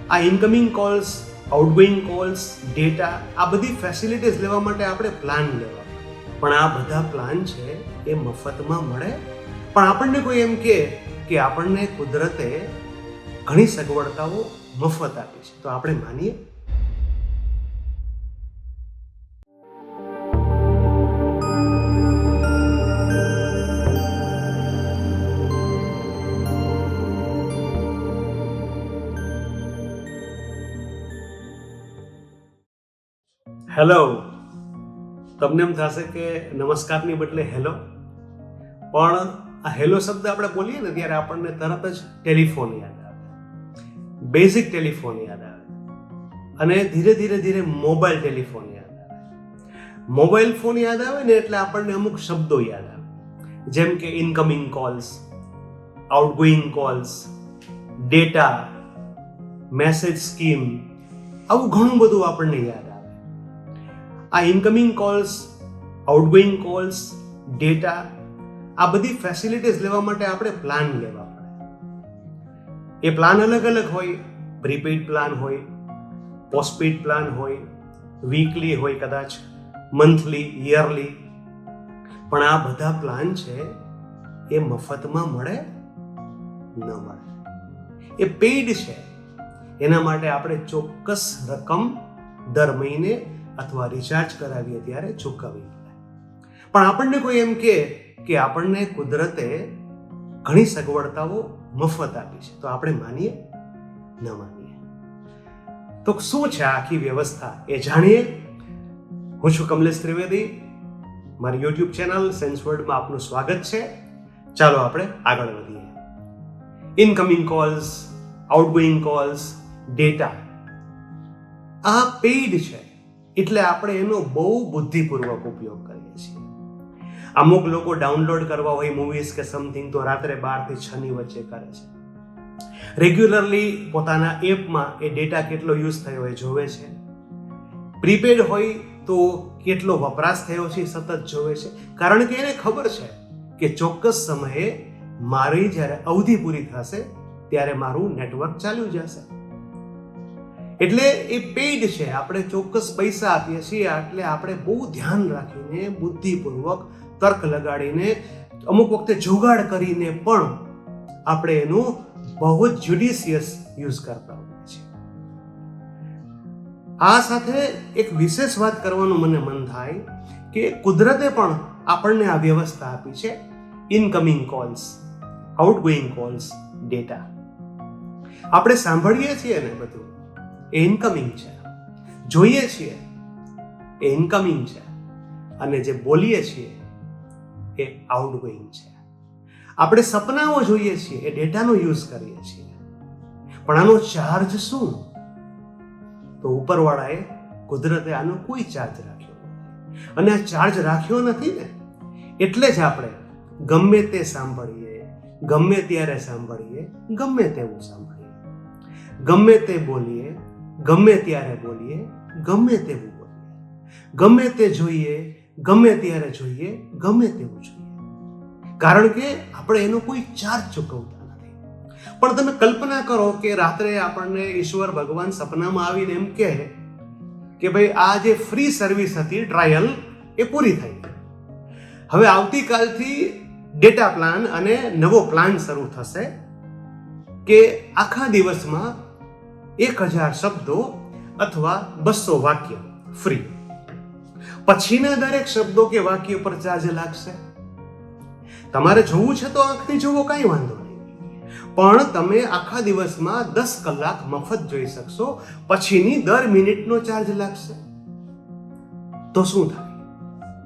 આ incoming calls, outgoing calls, data, આ બધી ફેસિલિટીઝ લેવા માટે આપણે પ્લાન લેવા. પણ આ બધા પ્લાન છે એ મફતમાં મળે. પણ આપણને કોઈ એમ કહે કે આપણને કુદરતે ઘણી સગવડતાઓ મફત આપી છે, તો આપણે માનીએ? હેલો. તમને એમ થશે કે નમસ્કારની બદલે હેલો, પણ આ હેલો શબ્દ આપણે બોલીએ ને ત્યારે આપણને તરત જ ટેલિફોન યાદ આવે, બેઝિક ટેલિફોન યાદ આવે, અને ધીરે ધીરે મોબાઈલ ટેલિફોન યાદ આવે. મોબાઈલ ફોન યાદ આવે ને એટલે આપણને અમુક શબ્દો યાદ આવે, જેમ કે incoming calls, outgoing calls, data, message scheme, આવું ઘણું બધું આપણને યાદ આવે. આ incoming calls, outgoing calls, data, આ બધી ફેસિલિટીઝ લેવા માટે આપણે પ્લાન લેવા પડે. એ પ્લાન અલગ અલગ હોય. પ્રીપેઇડ પ્લાન હોય, પોસ્ટપેઇડ પ્લાન હોય, વીકલી હોય, કદાચ મંથલી, યરલી. પણ આ બધા પ્લાન છે એ મફતમાં મળે? ન મળે. એ પેઇડ છે. એના માટે આપણે ચોક્કસ રકમ દર મહિને અથવા રિચાર્જ કરાવીએ ત્યારે ચૂકવવી પડે. પણ આપણને કોઈ એમ કહે કે આપણને કુદરતે ઘણી સગવડતાઓ મફત આપી છે, તો આપણે માનીએ? ન માનીએ? તો શું છે આખી વ્યવસ્થા એ જાણીએ. હું છું કમલેશ ત્રિવેદી. મારી યુટ્યુબ ચેનલ સેન્સ વર્લ્ડમાં આપનું સ્વાગત છે. ચાલો આપણે આગળ વધીએ. Incoming calls, outgoing calls, data, આ પેઇડ છે એટલે આપણે એનો બહુ બુદ્ધિપૂર્વક ઉપયોગ કરીએ છીએ. અમુક લોકો ડાઉનલોડ કરવા હોય મૂવીઝ કે સમથિંગ તો રાત્રે 12 થી 6 ની વચ્ચે કરે છે. રેગ્યુલરલી પોતાના એપમાં એ ડેટા કેટલો યુઝ થયો એ જોવે છે. પ્રીપેડ હોય તો કેટલો વપરાશ થયો છે સતત જોવે છે, કારણ કે એને ખબર છે કે ચોક્કસ સમયે મારી જ્યારે અવધિ પૂરી થશે ત્યારે મારું નેટવર્ક ચાલ્યું જશે. એટલે એ પેઇડ છે. આપણે ચોક્કસ પૈસા આપીએ છીએ એટલે આપણે બહુ ધ્યાન રાખીને, બુદ્ધિપૂર્વક, તર્ક લગાડીને, અમુક વખતે જુગાડ કરીને પણ આપણે એનું બહુ જ જ્યુડિશિયસ યુઝ કરતા હોઈએ છીએ. આ સાથે એક વિશેષ વાત કરવાનું મને મન થાય કે કુદરતે પણ આપણને આ વ્યવસ્થા આપી છે. Incoming calls, outgoing calls, data. આપણે સાંભળીએ છીએ ને બધું એ ઇનકમિંગ છે, જોઈએ છીએ એ ઇનકમિંગ છે, અને જે બોલીએ છીએ એ આઉટગોઈંગ છે. આપણે સપનાઓ જોઈએ છીએ એ ડેટાનો યુઝ કરીએ છીએ. પણ આનો ચાર્જ શું? તો ઉપરવાળાએ, કુદરતે આનો કોઈ ચાર્જ રાખ્યો નથી. અને આ ચાર્જ રાખ્યો નથી ને એટલે જ આપણે ગમે તે સાંભળીએ, ગમે ત્યારે સાંભળીએ, ગમે તેવું સાંભળીએ, ગમે તે બોલીએ, ગમે ત્યારે બોલીએ, ગમે તેવું બોલીએ, ગમે તે જોઈએ, ગમે ત્યારે જોઈએ, ગમે તેવું જોઈએ, કારણ કે આપણે એનો કોઈ ચાર્જ ચૂકવતા નથી. પણ તમે કલ્પના કરો કે રાત્રે આપણને ઈશ્વર ભગવાન સપનામાં આવીને એમ કહે કે ભાઈ આ જે ફ્રી સર્વિસ હતી, ટ્રાયલ, એ પૂરી થઈ. હવે આવતીકાલથી ડેટા પ્લાન અને નવો પ્લાન શરૂ થશે કે આખા દિવસમાં 1000 શબ્દો અથવા 200 વાક્ય ફ્રી. પછીના દરેક શબ્દો કે વાક્ય પર ચાર્જ લાગશે. તમારે જોવું છે તો આંખથી જોવો, કાંઈ વાંધો નહીં, પણ તમે આખા દિવસમાં 10 કલાક મફત જોઈ શકશો. પછીની દર મિનિટનો ચાર્જ લાગશે. તો શું થાય?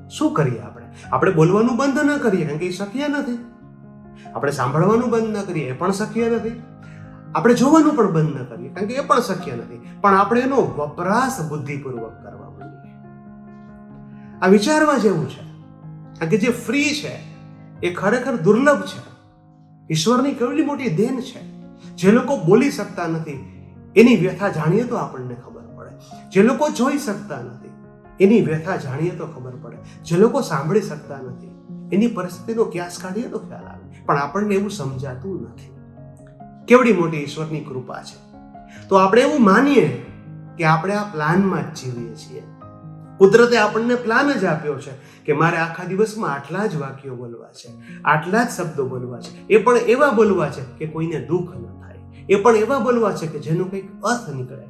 શું કરીએ આપણે? આપણે બોલવાનું બંધ ન કરીએ, કારણ કે એ શક્ય નથી. આપણે સાંભળવાનું બંધ ન કરીએ, એ પણ શક્ય નથી. આપણે જોવાનું પણ બંધ ન કરીએ, કારણ કે એ પણ શક્ય નથી. પણ આપણે એનો વપરાશ બુદ્ધિપૂર્વક કરવા માંડીએ. આ વિચારવા જેવું છે, કારણ કે જે ફ્રી છે એ ખરેખર દુર્લભ છે. ઈશ્વરની કેવડી મોટી દેન છે. જે લોકો બોલી શકતા નથી એની વ્યથા જાણીએ તો આપણને ખબર પડે. જે લોકો જોઈ શકતા નથી એની વ્યથા જાણીએ તો ખબર પડે. જે લોકો સાંભળી શકતા નથી એની પરિસ્થિતિનો ક્યાસ કાઢીએ તો ખ્યાલ આવે. પણ આપણને એવું સમજાતું નથી. કેવડી મોટી ઈશ્વરની કૃપા છે. તો આપણે એવું માનીએ કે આપણે આ પ્લાનમાં જ જીવીએ છીએ. કુદરતે આપણને પ્લાન જ આપ્યો છે કે મારે આખા દિવસમાં આટલા જ વાક્યો બોલવા છે, આટલા જ શબ્દો બોલવા છે, એ પણ એવા બોલવા છે કે કોઈને દુઃખ ન થાય, એ પણ એવા બોલવા છે કે જેનો કંઈક અર્થ નીકળે.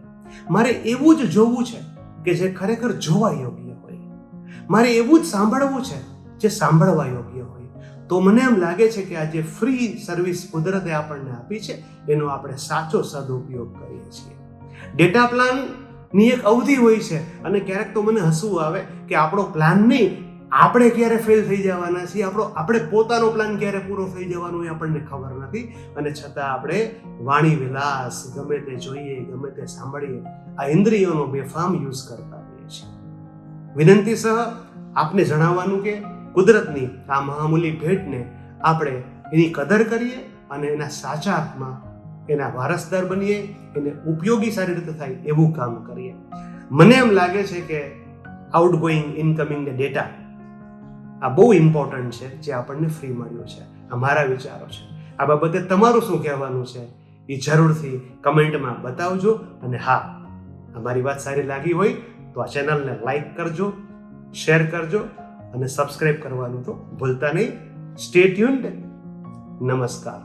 મારે એવું જ જોવું છે કે જે ખરેખર જોવા યોગ્ય હોય, મારે એવું જ સાંભળવું છે જે સાંભળવા યોગ્ય હોય. તો મને એમ લાગે છે કે આ જે ફ્રી સર્વિસ કુદરતે આપણને આપી છે એનો આપણે સાચો સદુપયોગ કરીએ છીએ. ડેટા પ્લાનની એક અવધિ હોય છે અને ક્યારેક તો મને હસવું આવે કે આપણો પ્લાન નહીં, આપણે ક્યારે ફેલ થઈ જવાના છીએ, આપણે પોતાનો પ્લાન ક્યારે પૂરો થઈ જવાનો એ આપણને ખબર નથી, અને છતાં આપણે વાણી વિલાસ ગમે તે જોઈએ, ગમે તે સાંભળીએ, આ ઇન્દ્રિયોનો બેફામ યુઝ કરતા હોઈએ છીએ. વિનંતી સહ આપને જણાવવાનું કે કુદરતની આ મહામૂલી ભેટને આપણે એની કદર કરીએ અને એના સાચા અર્થમાં એના વારસદાર બનીએ, એને ઉપયોગી સારી રીતે થાય એવું કામ કરીએ. મને એમ લાગે છે કે આઉટગોઈંગ ઇનકમિંગ ડેટા આ બહુ ઇમ્પોર્ટન્ટ છે જે આપણને ફ્રી મળ્યું છે. આ મારા વિચારો છે. આ બાબતે તમારું શું કહેવાનું છે એ જરૂરથી કમેન્ટમાં બતાવજો. અને હા, અમારી વાત સારી લાગી હોય તો આ ચેનલને લાઈક કરજો, શેર કરજો અને સબસ્ક્રાઇબ કરવાનું તો ભૂલતા નહીં. Stay tuned. નમસ્કાર.